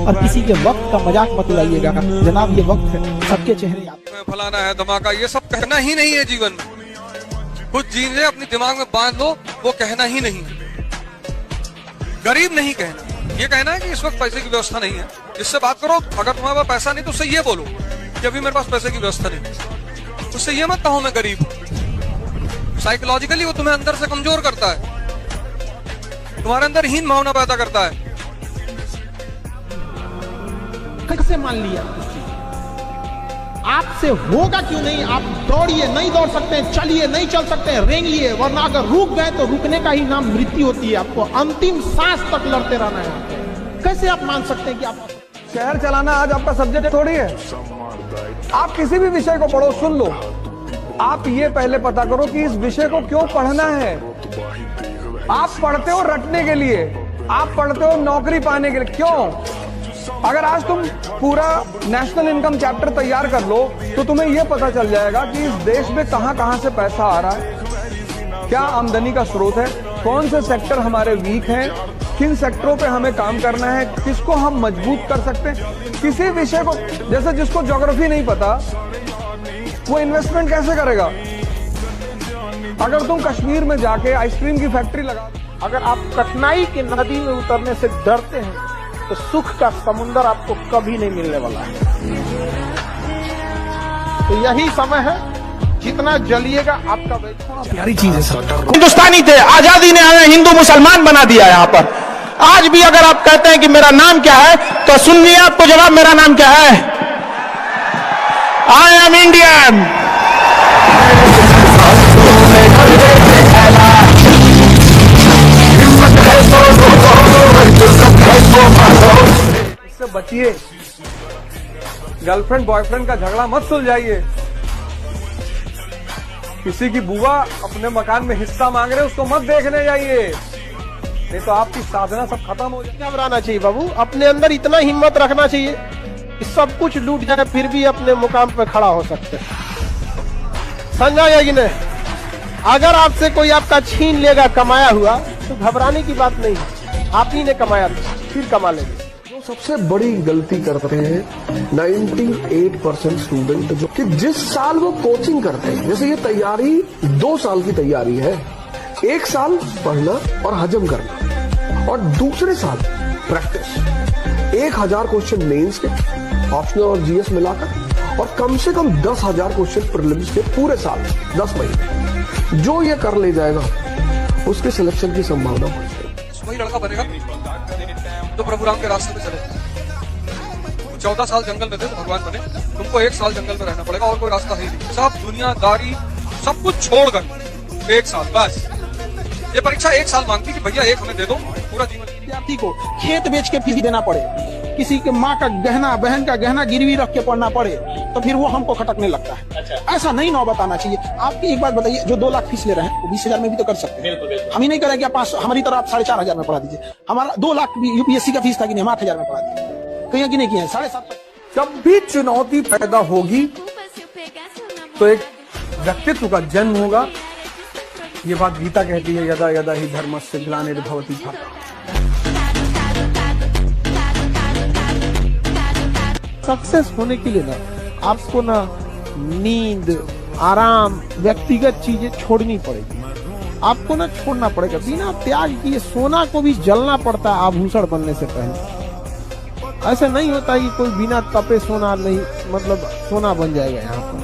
और किसी के वक्त का मजाक मत उड़ाइएगा जनाब, ये वक्त है, सबके चेहरे फलाना है धमाका, ये सब कहना ही नहीं है जीवन में। कुछ चीजें अपने दिमाग में बांध लो, वो कहना ही नहीं है। गरीब नहीं कहना, ये कहना है कि इस वक्त पैसे की व्यवस्था नहीं है। इससे बात करो, अगर तुम्हारे पास पैसा नहीं तो उससे ये बोलो कि अभी मेरे पास पैसे की व्यवस्था नहीं। उससे ये मत कहो मैं गरीब हूं। साइकोलॉजिकली वो तुम्हें अंदर से कमजोर करता है, तुम्हारे अंदर हीन भावना पैदा करता है। कैसे मान लिया आपसे होगा क्यों नहीं? आप दौड़िए, नहीं दौड़ सकते हैं, चलिए, नहीं चल सकते हैं, रेंगिए, वरना अगर रुक गए तो रुकने का ही नाम मृत्यु होती है। आपको अंतिम सांस तक लड़ते रहना है। कैसे आप मान सकते हैं कि आप शहर चलाना आज आपका सब्जेक्ट थोड़ी है। आप किसी भी विषय को पढ़ो, सुन लो, आप ये पहले पता करो कि इस विषय को क्यों पढ़ना है। आप पढ़ते हो रटने के लिए, आप पढ़ते हो नौकरी पाने के लिए, क्यों? अगर आज तुम पूरा नेशनल इनकम चैप्टर तैयार कर लो तो तुम्हें यह पता चल जाएगा कि इस देश में कहां से पैसा आ रहा है, क्या आमदनी का स्रोत है, कौन से सेक्टर हमारे वीक हैं, किन सेक्टरों पे हमें काम करना है, किसको हम मजबूत कर सकते हैं। किसी विषय को, जैसे जिसको ज्योग्राफी नहीं पता वो इन्वेस्टमेंट कैसे करेगा? अगर तुम कश्मीर में जाके आइसक्रीम की फैक्ट्री लगा, अगर आप कठिनाई की नदी में उतरने से डरते हैं तो सुख का समुंदर आपको कभी नहीं मिलने वाला है। तो यही समय है, जितना जलिएगा आपका प्यारी चीज है सर। हिंदुस्तानी थे, आजादी ने हमें हिंदू मुसलमान बना दिया। यहाँ पर आज भी अगर आप कहते हैं कि मेरा नाम क्या है तो सुनिए आपको जवाब, मेरा नाम क्या है? I am Indian. इससे बचिए, गर्लफ्रेंड बॉयफ्रेंड का झगड़ा मत सुलझाइए। किसी की बुआ अपने मकान में हिस्सा मांग रहे, उसको मत देखने जाइए, नहीं तो आपकी साधना सब खत्म हो जाएगी। घबराना चाहिए बाबू, अपने अंदर इतना हिम्मत रखना चाहिए कि सब कुछ लूट जाए फिर भी अपने मुकाम पे खड़ा हो सकते हैं। समझा या कि नहीं? अगर आपसे कोई आपका छीन लेगा कमाया हुआ तो घबराने की बात नहीं है, आप ही ने कमाया फिर कमा लेंगे। जो सबसे बड़ी गलती करते हैं 98% स्टूडेंट, जो कि जिस साल वो कोचिंग करते हैं, जैसे ये तैयारी 2 साल की तैयारी है, 1 साल पढ़ना और हजम करना और दूसरे साल प्रैक्टिस, 1000 क्वेश्चन मेंस के, ऑप्शनल और जीएस मिलाकर, और कम से कम 10,000 क्वेश्चन प्रीलिम्स के पूरे साल 10 महीने। जो ये कर ले जाएगा उसके सिलेक्शन की संभावना बढ़ जाएगी। वही लड़का बनेगा तो प्रभु राम के रास्ते पे चले। 14 साल जंगल में थे तो भगवान बने, तुमको 1 साल जंगल में रहना पड़ेगा और कोई रास्ता है नहीं। सब दुनियादारी सब कुछ छोड़कर 1 साल बस। ये परीक्षा 1 साल मांगती कि भैया 1 हमें दे दो, पूरा जीवन। विद्यार्थी को खेत बेच के फीस देना पड़े, किसी के माँ का गहना, बहन का गहना गिरवी रख के पढ़ना पड़े, तो फिर वो हमको खटकने लगता है। ऐसा नहीं नौबत आना चाहिए। आपकी एक बात बताइए, जो 2 लाख फीस ले रहे हैं वो 20,000 में भी तो कर सकते हैं। हम ही नहीं करें कि आप 500, हमारी तरह आप 4,500 में पढ़ा दीजिए। हमारा 2 लाख यूपीएससी का फीस था कि नहीं, हम 8,000 में पढ़ा दीजिए। कहीं कि नहीं किए 7,500। जब भी चुनौती पैदा होगी तो एक व्यक्तित्व का जन्म होगा। ये बात गीता कहती है, यदा यदा ही धर्मस्य ग्लानिर्भवति भारत। सक्सेस होने के लिए ना आपको ना नींद, आराम, व्यक्तिगत चीजें छोड़नी पड़ेगी। आपको ना छोड़ना पड़ेगा, बिना त्याग किए सोना को भी जलना पड़ता है आभूषण बनने से पहले। ऐसा नहीं होता कि कोई बिना तपे सोना नहीं, मतलब सोना बन जाएगा यहाँ पर।